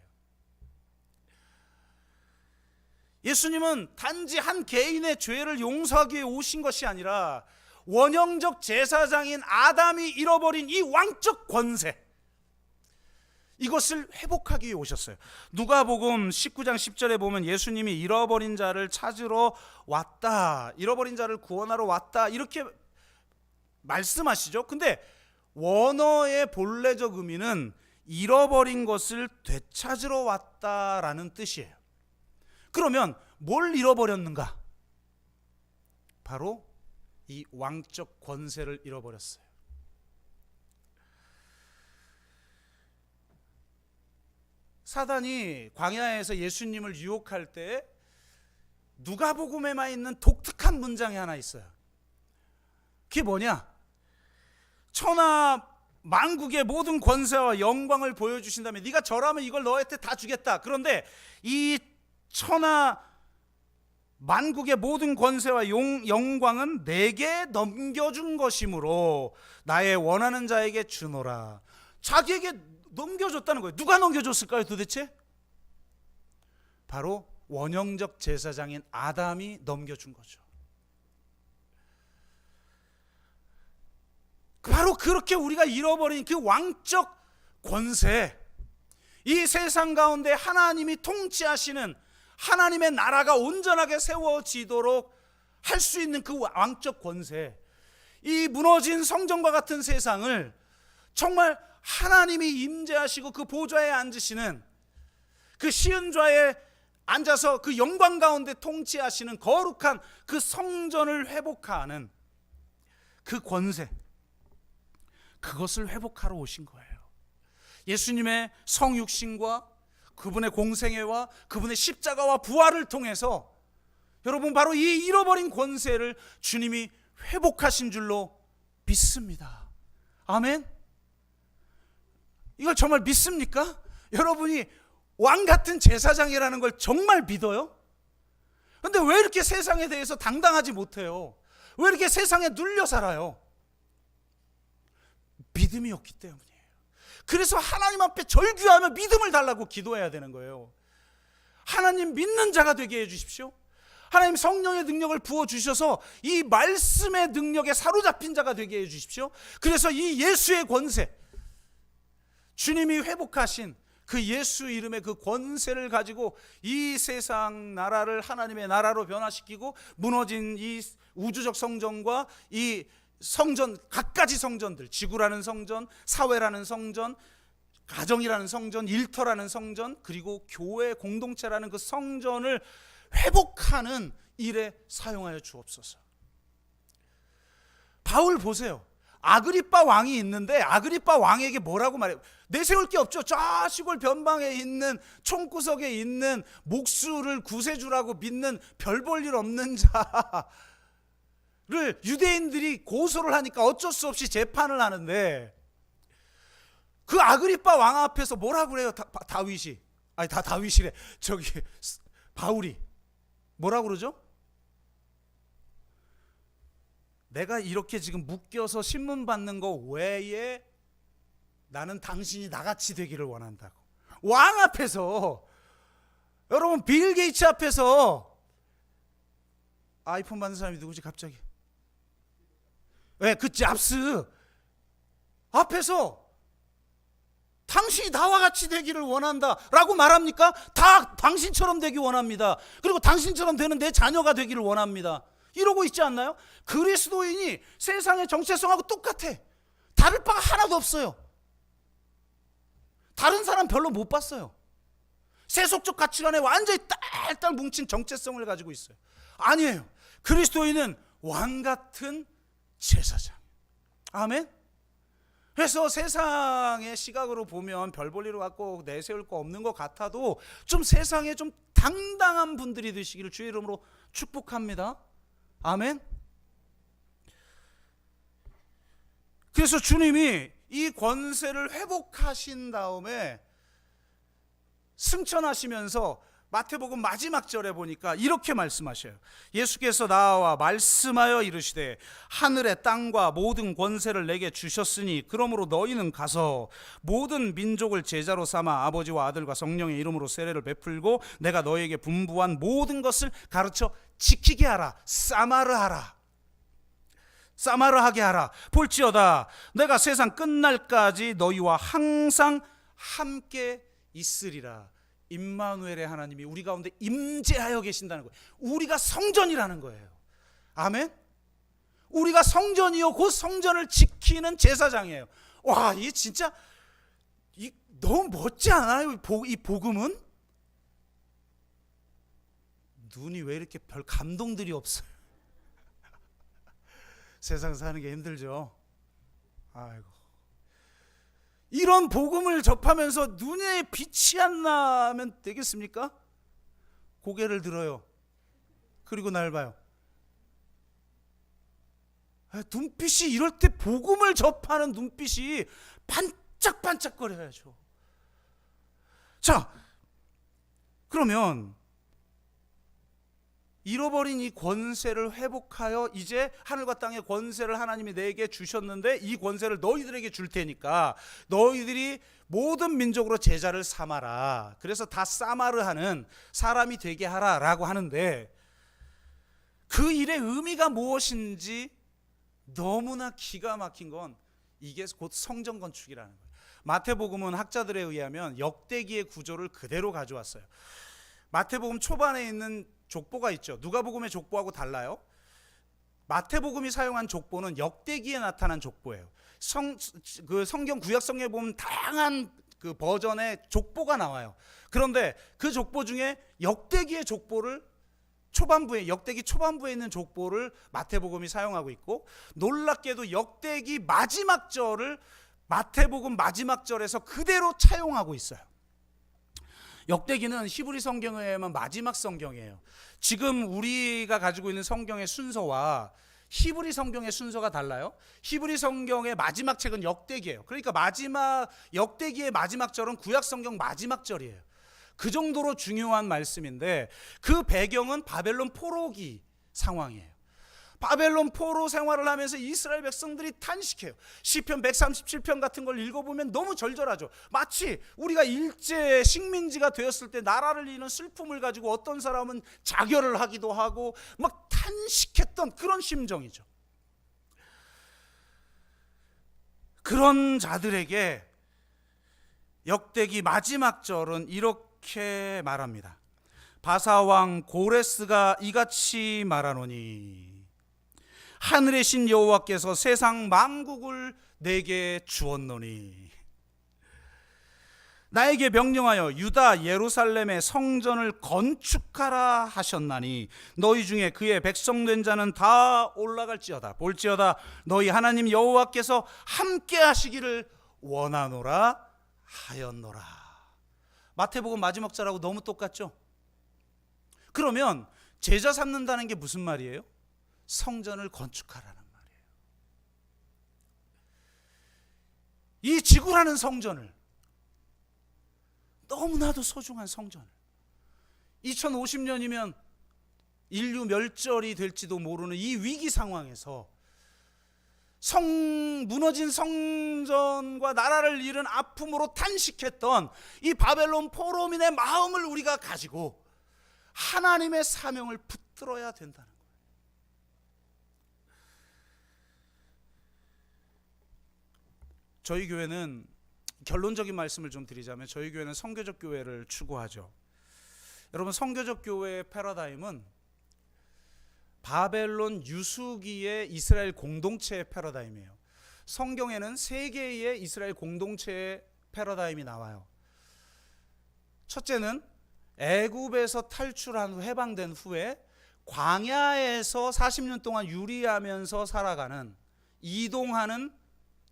A: 예수님은 단지 한 개인의 죄를 용서하기 위해 오신 것이 아니라 원형적 제사장인 아담이 잃어버린 이 왕적 권세, 이것을 회복하기 위해 오셨어요. 누가복음 19장 10절에 보면 예수님이 잃어버린 자를 찾으러 왔다, 잃어버린 자를 구원하러 왔다, 이렇게 말씀하시죠. 근데 원어의 본래적 의미는 잃어버린 것을 되찾으러 왔다라는 뜻이에요. 그러면 뭘 잃어버렸는가? 바로 이 왕적 권세를 잃어버렸어요. 사단이 광야에서 예수님을 유혹할 때 누가복음에만 있는 독특한 문장이 하나 있어요. 그게 뭐냐? 천하 만국의 모든 권세와 영광을 보여주신다면 네가 절하면 이걸 너한테 다 주겠다. 그런데 이 천하 만국의 모든 권세와 영광은 내게 넘겨준 것이므로 나의 원하는 자에게 주노라. 자기에게 넘겨줬다는 거예요. 누가 넘겨줬을까요 도대체? 바로 원형적 제사장인 아담이 넘겨준 거죠. 바로 그렇게 우리가 잃어버린 그 왕적 권세, 이 세상 가운데 하나님이 통치하시는 하나님의 나라가 온전하게 세워지도록 할 수 있는 그 왕적 권세, 이 무너진 성전과 같은 세상을 정말 하나님이 임재하시고 그 보좌에 앉으시는, 그 시은좌에 앉아서 그 영광 가운데 통치하시는 거룩한 그 성전을 회복하는 그 권세, 그것을 회복하러 오신 거예요. 예수님의 성육신과 그분의 공생애와 그분의 십자가와 부활을 통해서 여러분 바로 이 잃어버린 권세를 주님이 회복하신 줄로 믿습니다. 아멘. 이걸 정말 믿습니까? 여러분이 왕 같은 제사장이라는 걸 정말 믿어요? 그런데 왜 이렇게 세상에 대해서 당당하지 못해요? 왜 이렇게 세상에 눌려 살아요? 믿음이 없기 때문이에요. 그래서 하나님 앞에 절규하며 믿음을 달라고 기도해야 되는 거예요. 하나님 믿는 자가 되게 해주십시오. 하나님 성령의 능력을 부어주셔서 이 말씀의 능력에 사로잡힌 자가 되게 해주십시오. 그래서 이 예수의 권세, 주님이 회복하신 그 예수 이름의 그 권세를 가지고 이 세상 나라를 하나님의 나라로 변화시키고 무너진 이 우주적 성전과 이 성전, 갖가지 성전들, 지구라는 성전, 사회라는 성전, 가정이라는 성전, 일터라는 성전, 그리고 교회 공동체라는 그 성전을 회복하는 일에 사용하여 주옵소서. 바울 보세요. 아그리빠 왕이 있는데 아그리빠 왕에게 뭐라고 말해요? 내세울 게 없죠. 저 시골 변방에 있는 총구석에 있는 목수를 구세주라고 믿는 별 볼 일 없는 자를 유대인들이 고소를 하니까 어쩔 수 없이 재판을 하는데 그 아그리빠 왕 앞에서 뭐라고 그래요? 다윗이, 아니 다윗이래, 저기 바울이 뭐라고 그러죠? 내가 이렇게 지금 묶여서 신문 받는 거 외에 나는 당신이 나같이 되기를 원한다고. 왕 앞에서, 여러분 빌 게이츠 앞에서, 아이폰 받는 사람이 누구지 갑자기? 왜 그 잡스 앞에서 당신이 나와 같이 되기를 원한다 라고 말합니까? 다 당신처럼 되기 원합니다. 그리고 당신처럼 되는 내 자녀가 되기를 원합니다. 이러고 있지 않나요? 그리스도인이 세상의 정체성하고 똑같아. 다를 바가 하나도 없어요. 다른 사람 별로 못 봤어요. 세속적 가치관에 완전히 딸딸 뭉친 정체성을 가지고 있어요. 아니에요. 그리스도인은 왕 같은 제사장. 아멘. 그래서 세상의 시각으로 보면 별 볼 일 갖고 내세울 거 없는 것 같아도 좀 세상에 좀 당당한 분들이 되시기를 주의 이름으로 축복합니다. 아멘. 그래서 주님이 이 권세를 회복하신 다음에 승천하시면서 마태복음 마지막 절에 보니까 이렇게 말씀하셔요. 예수께서 나와 말씀하여 이르시되 하늘의 땅과 모든 권세를 내게 주셨으니 그러므로 너희는 가서 모든 민족을 제자로 삼아 아버지와 아들과 성령의 이름으로 세례를 베풀고 내가 너희에게 분부한 모든 것을 가르쳐 지키게 하라. 사마르하라. 사마르하게 하라. 볼지어다 내가 세상 끝날까지 너희와 항상 함께 있으리라. 임마누엘의 하나님이 우리 가운데 임재하여 계신다는 거예요. 우리가 성전이라는 거예요. 아멘. 우리가 성전이요 곧 성전을 지키는 제사장이에요. 와, 이 진짜 너무 멋지 않아요? 이 복음은 눈이 왜 이렇게 별 감동들이 없어요? 세상 사는 게 힘들죠. 아이고. 이런 복음을 접하면서 눈에 빛이 안 나면 되겠습니까? 고개를 들어요. 그리고 날 봐요. 눈빛이 이럴 때 복음을 접하는 눈빛이 반짝반짝거려야죠. 자, 그러면 잃어버린 이 권세를 회복하여 이제 하늘과 땅의 권세를 하나님이 내게 주셨는데 이 권세를 너희들에게 줄 테니까 너희들이 모든 민족으로 제자를 삼아라. 그래서 다 사마르하는 사람이 되게 하라라고 하는데 그 일의 의미가 무엇인지 너무나 기가 막힌 건 이게 곧 성전 건축이라는 거예요. 마태복음은 학자들에 의하면 역대기의 구조를 그대로 가져왔어요. 마태복음 초반에 있는 족보가 있죠. 누가복음의 족보하고 달라요. 마태복음이 사용한 족보는 역대기에 나타난 족보예요. 성경 구약 성경에 보면 다양한 그 버전의 족보가 나와요. 그런데 그 족보 중에 역대기의 족보를 역대기 초반부에 있는 족보를 마태복음이 사용하고 있고 놀랍게도 역대기 마지막 절을 마태복음 마지막 절에서 그대로 차용하고 있어요. 역대기는 히브리 성경에 의하면 마지막 성경이에요. 지금 우리가 가지고 있는 성경의 순서와 히브리 성경의 순서가 달라요. 히브리 성경의 마지막 책은 역대기예요. 그러니까 역대기의 마지막 절은 구약 성경 마지막 절이에요. 그 정도로 중요한 말씀인데 그 배경은 바벨론 포로기 상황이에요. 바벨론 포로 생활을 하면서 이스라엘 백성들이 탄식해요. 시편 137편 같은 걸 읽어보면 너무 절절하죠. 마치 우리가 일제 식민지가 되었을 때 나라를 잃은 슬픔을 가지고 어떤 사람은 자결을 하기도 하고 막 탄식했던 그런 심정이죠. 그런 자들에게 역대기 마지막 절은 이렇게 말합니다. 바사왕 고레스가 이같이 말하노니 하늘의 신 여호와께서 세상 만국을 내게 주었노니 나에게 명령하여 유다 예루살렘의 성전을 건축하라 하셨나니 너희 중에 그의 백성된 자는 다 올라갈지어다. 볼지어다 너희 하나님 여호와께서 함께 하시기를 원하노라 하였노라. 마태복음 마지막 절하고 너무 똑같죠? 그러면 제자 삼는다는 게 무슨 말이에요? 성전을 건축하라는 말이에요. 이 지구라는 성전을, 너무나도 소중한 성전을 2050년이면 인류 멸절이 될지도 모르는 이 위기 상황에서 무너진 성전과 나라를 잃은 아픔으로 탄식했던 이 바벨론 포로민의 마음을 우리가 가지고 하나님의 사명을 붙들어야 된다는 거예요. 저희 교회는 결론적인 말씀을 좀 드리자면 저희 교회는 선교적 교회를 추구하죠. 여러분, 선교적 교회의 패러다임은 바벨론 유수기의 이스라엘 공동체의 패러다임이에요. 성경에는 세 개의 이스라엘 공동체의 패러다임이 나와요. 첫째는 애굽에서 탈출한 후 해방된 후에 광야에서 40년 동안 유리하면서 살아가는 이동하는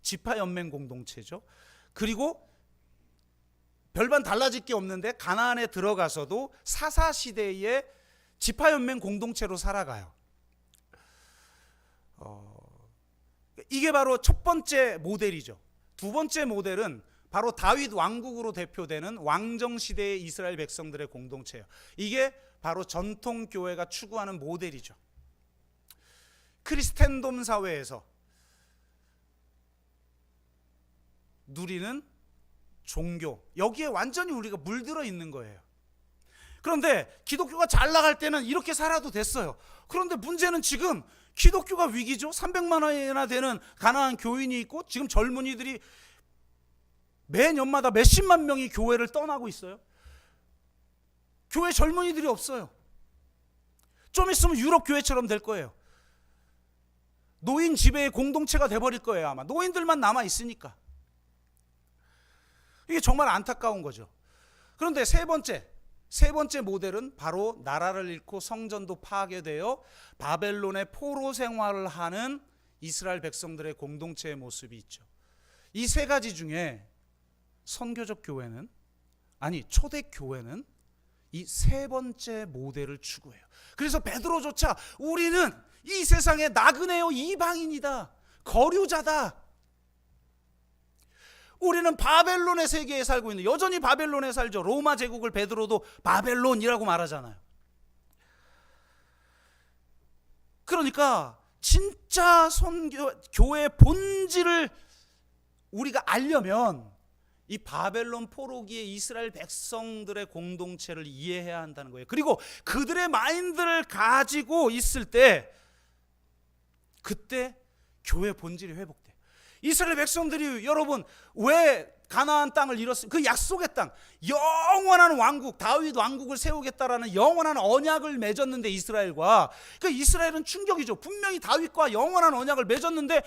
A: 지파연맹 공동체죠. 그리고 별반 달라질 게 없는데 가나안에 들어가서도 사사시대의 지파연맹 공동체로 살아가요. 이게 바로 첫 번째 모델이죠. 두 번째 모델은 바로 다윗 왕국으로 대표되는 왕정 시대의 이스라엘 백성들의 공동체예요. 이게 바로 전통 교회가 추구하는 모델이죠. 크리스텐돔 사회에서 누리는 종교, 여기에 완전히 우리가 물들어 있는 거예요. 그런데 기독교가 잘 나갈 때는 이렇게 살아도 됐어요. 그런데 문제는 지금 기독교가 위기죠. 300만이나 되는 가난한 교인이 있고 지금 젊은이들이 매년마다 몇십만 명이 교회를 떠나고 있어요. 교회 젊은이들이 없어요. 좀 있으면 유럽 교회처럼 될 거예요. 노인 지배의 공동체가 돼버릴 거예요. 아마 노인들만 남아 있으니까. 이게 정말 안타까운 거죠. 그런데 세 번째 모델은 바로 나라를 잃고 성전도 파괴되어 바벨론의 포로 생활을 하는 이스라엘 백성들의 공동체의 모습이 있죠. 이 세 가지 중에 선교적 교회는, 아니 초대교회는 이 세 번째 모델을 추구해요. 그래서 베드로조차 우리는 이 세상에 나그네요 이방인이다, 거류자다, 우리는 바벨론의 세계에 살고 있는, 여전히 바벨론에 살죠. 로마 제국을 베드로도 바벨론이라고 말하잖아요. 그러니까 진짜 교회의 본질을 우리가 알려면 이 바벨론 포로기의 이스라엘 백성들의 공동체를 이해해야 한다는 거예요. 그리고 그들의 마인드를 가지고 있을 때 그때 교회의 본질이 회복돼요. 이스라엘 백성들이 여러분 왜 가나안 땅을 잃었어요? 그 약속의 땅, 영원한 왕국, 다윗 왕국을 세우겠다라는 영원한 언약을 맺었는데 이스라엘과, 그 이스라엘은 충격이죠. 분명히 다윗과 영원한 언약을 맺었는데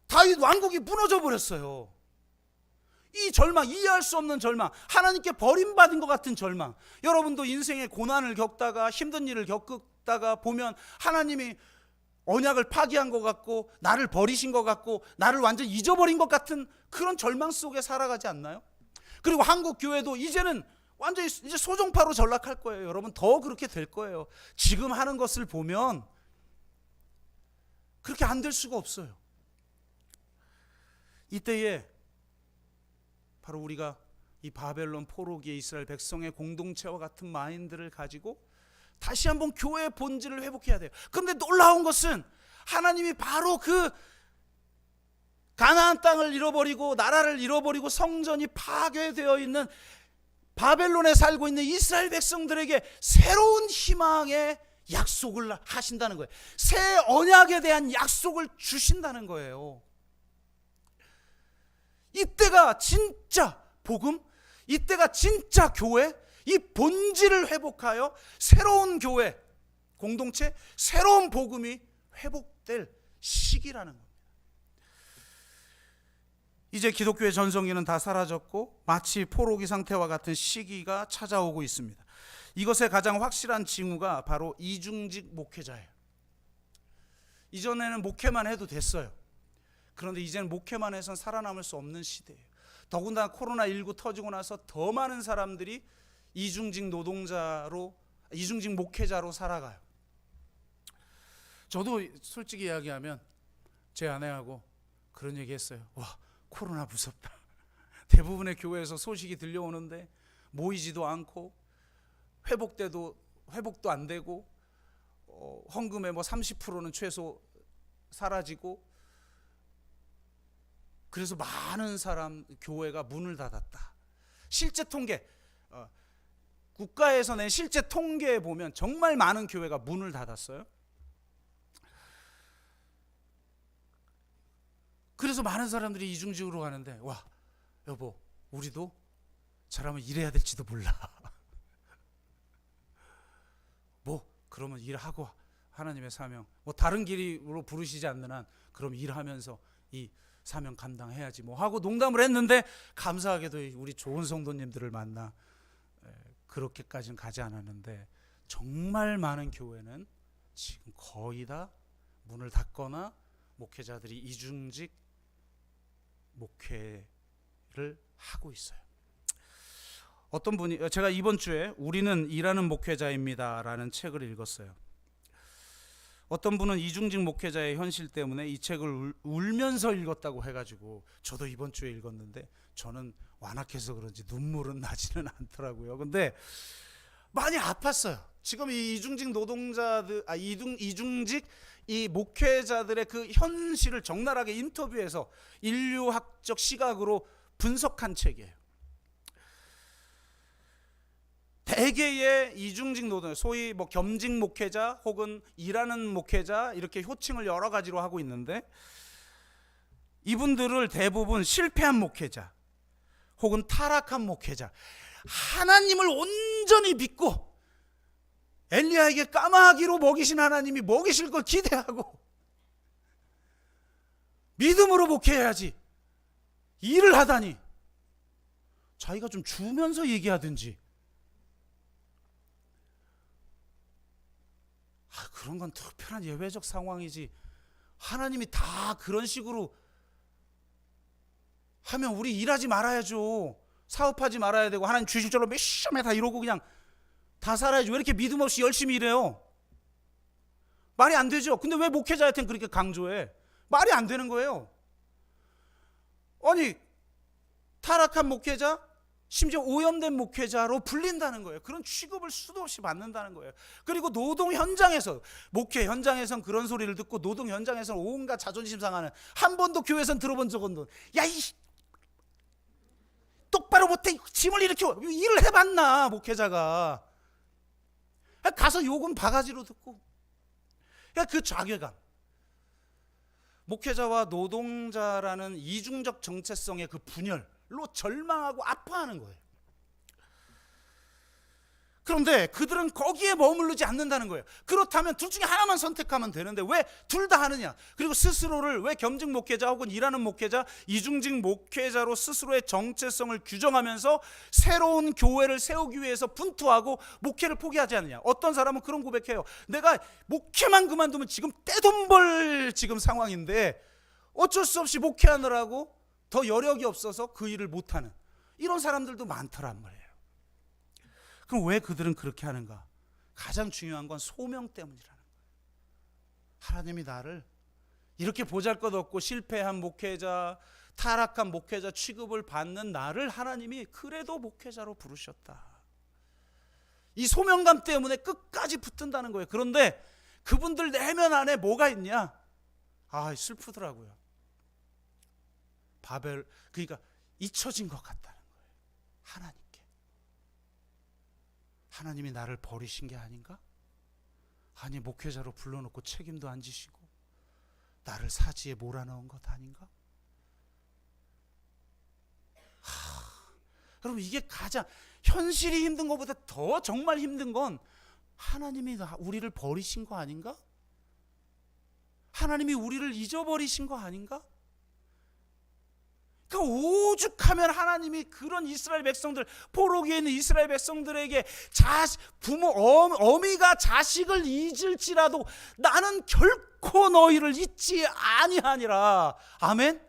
A: 다윗 왕국이 무너져 버렸어요. 이 절망, 이해할 수 없는 절망, 하나님께 버림받은 것 같은 절망. 여러분도 인생의 고난을 겪다가 힘든 일을 겪다가 보면 하나님이 언약을 파기한 것 같고 나를 버리신 것 같고 나를 완전 잊어버린 것 같은 그런 절망 속에 살아가지 않나요? 그리고 한국 교회도 이제는 완전히 이제 소종파로 전락할 거예요. 여러분 더 그렇게 될 거예요. 지금 하는 것을 보면 그렇게 안 될 수가 없어요. 이때에 바로 우리가 이 바벨론 포로기의 이스라엘 백성의 공동체와 같은 마인드를 가지고 다시 한번 교회의 본질을 회복해야 돼요. 그런데 놀라운 것은 하나님이 바로 그 가나안 땅을 잃어버리고 나라를 잃어버리고 성전이 파괴되어 있는 바벨론에 살고 있는 이스라엘 백성들에게 새로운 희망의 약속을 하신다는 거예요. 새 언약에 대한 약속을 주신다는 거예요. 이때가 진짜 복음, 이때가 진짜 교회, 이 본질을 회복하여 새로운 교회, 공동체, 새로운 복음이 회복될 시기라는 겁니다. 이제 기독교의 전성기는 다 사라졌고 마치 포로기 상태와 같은 시기가 찾아오고 있습니다. 이것의 가장 확실한 징후가 바로 이중직 목회자예요. 이전에는 목회만 해도 됐어요. 그런데 이제는 목회만 해서는 살아남을 수 없는 시대예요. 더군다나 코로나19 터지고 나서 더 많은 사람들이 이중직 노동자로, 이중직 목회자로 살아가요. 저도 솔직히 이야기하면 제 아내하고 그런 얘기 했어요. 와, 코로나 무섭다. 대부분의 교회에서 소식이 들려오는데 모이지도 않고 회복도 안 되고 헌금의 30%는 최소 사라지고, 그래서 많은 교회가 문을 닫았다. 실제 통계, 국가에서 낸 실제 통계에 보면 정말 많은 교회가 문을 닫았어요. 그래서 많은 사람들이 이중직으로 가는데, 와, 여보, 우리도 잘하면 일해야 될지도 몰라. 그러면 일하고 하나님의 사명, 다른 길로 부르시지 않는 한 그럼 일하면서 이 사명 감당해야지 하고 농담을 했는데, 감사하게도 우리 좋은 성도님들을 만나 그렇게까지는 가지 않았는데, 정말 많은 교회는 지금 거의 다 문을 닫거나 목회자들이 이중직 목회를 하고 있어요. 어떤 분이, 제가 이번 주에 우리는 일하는 목회자입니다 라는 책을 읽었어요. 어떤 분은 이중직 목회자의 현실 때문에 이 책을 울면서 읽었다고 해가지고, 저도 이번 주에 읽었는데 저는 완악해서 그런지 눈물은 나지는 않더라고요. 근데 많이 아팠어요. 지금 이 이중직 노동자들, 이중직 이 목회자들의 그 현실을 적나라하게 인터뷰해서 인류학적 시각으로 분석한 책이에요. 대개의 이중직 노동, 소위 뭐 겸직 목회자 혹은 일하는 목회자 이렇게 호칭을 여러 가지로 하고 있는데, 이분들을 대부분 실패한 목회자 혹은 타락한 목회자, 하나님을 온전히 믿고 엘리야에게 까마귀로 먹이신 하나님이 먹이실 걸 기대하고 믿음으로 목회해야지 일을 하다니, 자기가 좀 주면서 얘기하든지, 그런 건 특별한 예외적 상황이지 하나님이 다 그런 식으로 하면 우리 일하지 말아야죠. 사업하지 말아야 되고 하나님 주실 줄로 몇심에 다 이러고 그냥 다 살아야지. 왜 이렇게 믿음 없이 열심히 일해요? 말이 안 되죠. 근데 왜 목회자한테는 그렇게 강조해? 말이 안 되는 거예요. 아니, 타락한 목회자, 심지어 오염된 목회자로 불린다는 거예요. 그런 취급을 수도 없이 받는다는 거예요. 그리고 노동 현장에서, 목회 현장에선 그런 소리를 듣고 노동 현장에서는 온갖 자존심 상하는, 한 번도 교회에선 들어본 적 없는, 야, 이 똑바로 못해, 짐을 일으켜, 일을 해봤나 목회자가. 가서 욕은 바가지로 듣고. 그러니까 그 자괴감, 목회자와 노동자라는 이중적 정체성의 그 분열로 절망하고 아파하는 거예요. 그런데 그들은 거기에 머무르지 않는다는 거예요. 그렇다면 둘 중에 하나만 선택하면 되는데 왜 둘 다 하느냐? 그리고 스스로를 왜 겸직 목회자 혹은 일하는 목회자, 이중직 목회자로 스스로의 정체성을 규정하면서 새로운 교회를 세우기 위해서 분투하고 목회를 포기하지 않느냐? 어떤 사람은 그런 고백해요. 내가 목회만 그만두면 지금 떼돈 벌 지금 상황인데 어쩔 수 없이 목회하느라고 더 여력이 없어서 그 일을 못하는, 이런 사람들도 많더란 말이에요. 그럼 왜 그들은 그렇게 하는가? 가장 중요한 건 소명 때문이라는 거예요. 하나님이 나를 이렇게 보잘것없고 실패한 목회자, 타락한 목회자 취급을 받는 나를 하나님이 그래도 목회자로 부르셨다. 이 소명감 때문에 끝까지 붙든다는 거예요. 그런데 그분들 내면 안에 뭐가 있냐? 슬프더라고요. 그러니까 잊혀진 것 같다는 거예요. 하나님이 나를 버리신 게 아닌가? 아니, 목회자로 불러놓고 책임도 안 지시고 나를 사지에 몰아넣은 것 아닌가? 여러분, 이게 가장 현실이 힘든 것보다 더 정말 힘든 건 하나님이 우리를 버리신 거 아닌가? 하나님이 우리를 잊어버리신 거 아닌가? 그러니까 오죽하면 하나님이 그런 이스라엘 백성들, 포로기에 있는 이스라엘 백성들에게 어미가 자식을 잊을지라도 나는 결코 너희를 잊지 아니하니라. 아멘?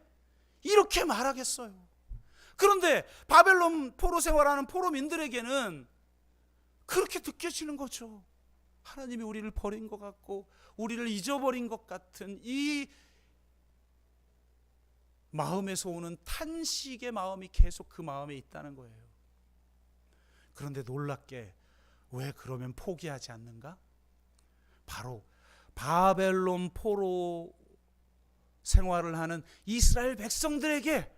A: 이렇게 말하겠어요. 그런데 바벨론 포로 생활하는 포로민들에게는 그렇게 느껴지는 거죠. 하나님이 우리를 버린 것 같고 우리를 잊어버린 것 같은 이 마음에서 오는 탄식의 마음이 계속 그 마음에 있다는 거예요. 그런데 놀랍게 왜 그러면 포기하지 않는가? 바로 바벨론 포로 생활을 하는 이스라엘 백성들에게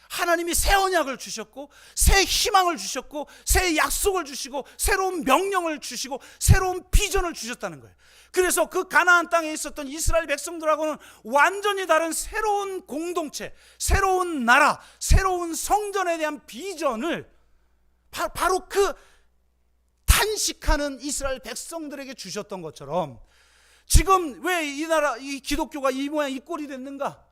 A: 하나님이 새 언약을 주셨고 새 희망을 주셨고 새 약속을 주시고 새로운 명령을 주시고 새로운 비전을 주셨다는 거예요. 그래서 그 가나안 땅에 있었던 이스라엘 백성들하고는 완전히 다른 새로운 공동체, 새로운 나라, 새로운 성전에 대한 비전을 바로 그 탄식하는 이스라엘 백성들에게 주셨던 것처럼 지금 왜 이 나라, 이 기독교가 이 모양 이 꼴이 됐는가?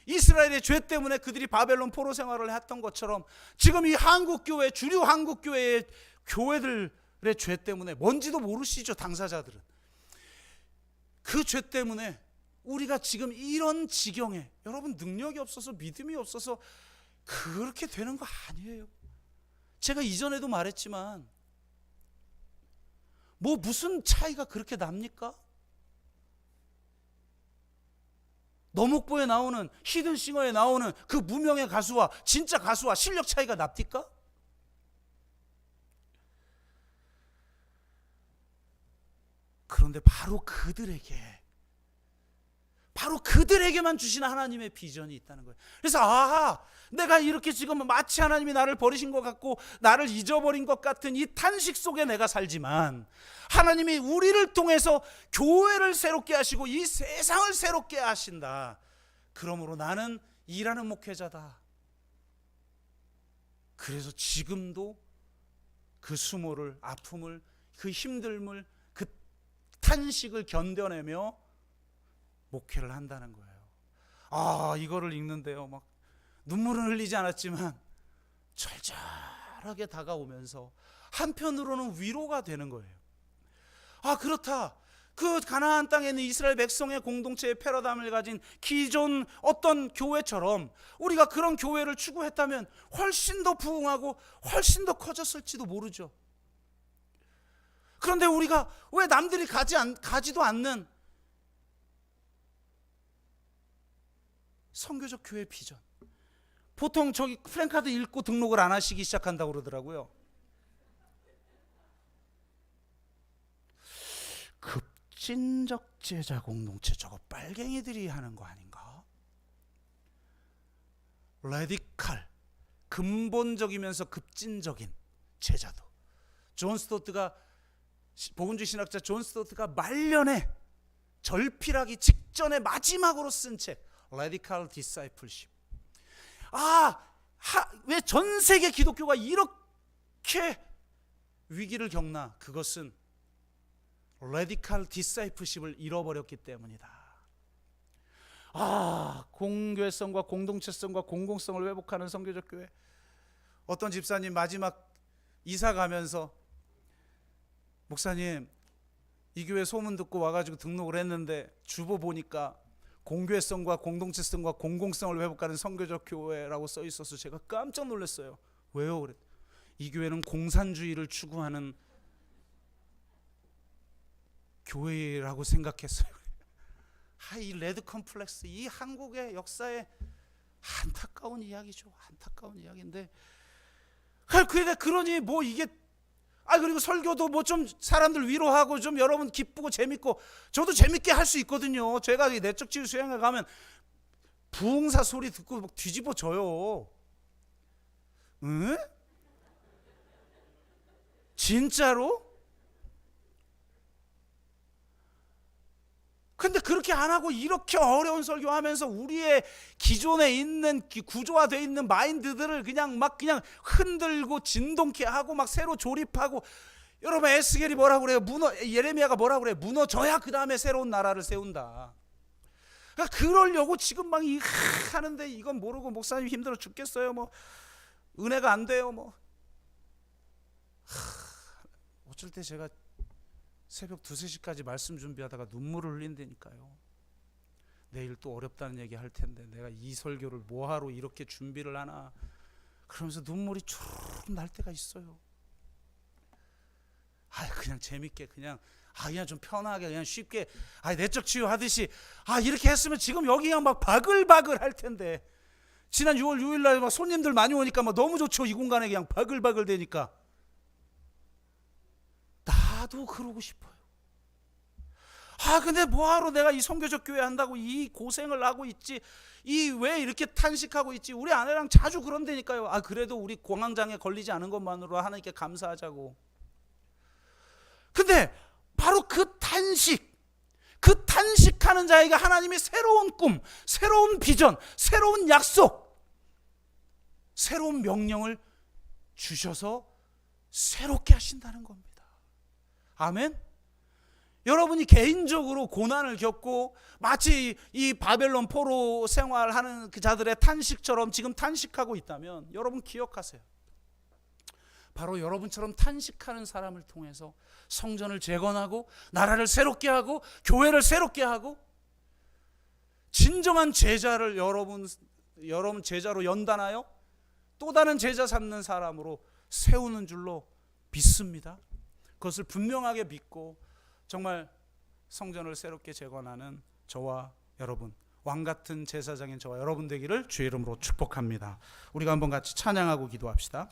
A: 이스라엘의 죄 때문에 그들이 바벨론 포로 생활을 했던 것처럼 지금 이 한국교회, 주류 한국교회의 교회들의 죄 때문에 뭔지도 모르시죠, 당사자들은. 그 죄 때문에 우리가 지금 이런 지경에, 여러분 능력이 없어서 믿음이 없어서 그렇게 되는 거 아니에요. 제가 이전에도 말했지만 뭐 무슨 차이가 그렇게 납니까? 너목보에 나오는 히든싱어에 나오는 그 무명의 가수와 진짜 가수와 실력 차이가 납니까? 그런데 바로 그들에게만 주신 하나님의 비전이 있다는 거예요. 그래서 내가 이렇게 지금 마치 하나님이 나를 버리신 것 같고 나를 잊어버린 것 같은 이 탄식 속에 내가 살지만, 하나님이 우리를 통해서 교회를 새롭게 하시고 이 세상을 새롭게 하신다. 그러므로 나는 일하는 목회자다. 그래서 지금도 그 수모를, 아픔을, 그 힘듦을, 그 탄식을 견뎌내며 목회를 한다는 거예요. 이거를 읽는데요, 막 눈물은 흘리지 않았지만 절절하게 다가오면서 한편으로는 위로가 되는 거예요. 그렇다. 그 가나안 땅에 있는 이스라엘 백성의 공동체의 패러다임을 가진 기존 어떤 교회처럼 우리가 그런 교회를 추구했다면 훨씬 더 부흥하고 훨씬 더 커졌을지도 모르죠. 그런데 우리가 왜 남들이 가지도 않는 선교적 교회 비전, 보통 저기 플랜카드 읽고 등록을 안 하시기 시작한다고 그러더라고요. 급진적 제자 공동체, 저거 빨갱이들이 하는 거 아닌가? 레디칼, 근본적이면서 급진적인 제자도. 존 스토트가, 복음주의 신학자 존 스토트가 말년에 절필하기 직전에 마지막으로 쓴 책 Radical Discipleship. 왜 전 세계 기독교가 이렇게 위기를 겪나? 그것은 Radical Discipleship을 잃어버렸기 때문이다. 공교회성과 공동체성과 공공성을 회복하는 선교적 교회. 어떤 집사님 마지막 이사 가면서, 목사님 이 교회 소문 듣고 와가지고 등록을 했는데 주보 보니까 공교회성과 공동체성과 공공성을 회복하는 선교적 교회라고 써 있어서 제가 깜짝 놀랐어요. 왜요? 그랬. 이 교회는 공산주의를 추구하는 교회라고 생각했어요. 이 레드 컴플렉스, 이 한국의 역사의 안타까운 이야기죠. 안타까운 이야기인데, 그러니 뭐 이게, 그리고 설교도 뭐 좀 사람들 위로하고 좀 여러분 기쁘고 재밌고, 저도 재밌게 할 수 있거든요. 제가 내적 치유 수양회 가면 부흥사 소리 듣고 막 뒤집어져요. 응? 진짜로? 근데 그렇게 안 하고 이렇게 어려운 설교하면서 우리의 기존에 있는 구조화되어 있는 마인드들을 그냥 흔들고 진동케 하고 막 새로 조립하고, 여러분 에스겔이 뭐라고 그래요? 예레미야가 뭐라고 그래요? 무너져야 그 다음에 새로운 나라를 세운다. 그러려고 지금 막 하는데, 이건 모르고 목사님 힘들어 죽겠어요. 뭐 은혜가 안 돼요. 뭐 어쩔 때 제가 새벽 2, 3시까지 말씀 준비하다가 눈물을 흘린다니까요. 내일 또 어렵다는 얘기 할 텐데 내가 이 설교를 뭐하러 이렇게 준비를 하나, 그러면서 눈물이 주르륵 날 때가 있어요. 그냥 재밌게 그냥 좀 편하게 그냥 쉽게 내적 치유하듯이 이렇게 했으면 지금 여기 그냥 막 바글바글 할 텐데, 지난 6월 6일 날 막 손님들 많이 오니까 막 너무 좋죠. 이 공간에 그냥 바글바글 되니까. 나도 그러고 싶어요. 근데 뭐하러 내가 이 선교적 교회 한다고 이 고생을 하고 있지, 왜 이렇게 탄식하고 있지. 우리 아내랑 자주 그런다니까요. 그래도 우리 공황장애 걸리지 않은 것만으로 하나님께 감사하자고. 근데 바로 그 탄식하는 자에게 하나님이 새로운 꿈, 새로운 비전, 새로운 약속, 새로운 명령을 주셔서 새롭게 하신다는 겁니다. 아멘. 여러분이 개인적으로 고난을 겪고 마치 이 바벨론 포로 생활하는 그 자들의 탄식처럼 지금 탄식하고 있다면, 여러분 기억하세요. 바로 여러분처럼 탄식하는 사람을 통해서 성전을 재건하고 나라를 새롭게 하고 교회를 새롭게 하고 진정한 제자를 여러분 제자로 연단하여 또 다른 제자 삼는 사람으로 세우는 줄로 믿습니다. 그것을 분명하게 믿고 정말 성전을 새롭게 재건하는 저와 여러분, 왕 같은 제사장인 저와 여러분 되기를 주의 이름으로 축복합니다. 우리가 한번 같이 찬양하고 기도합시다.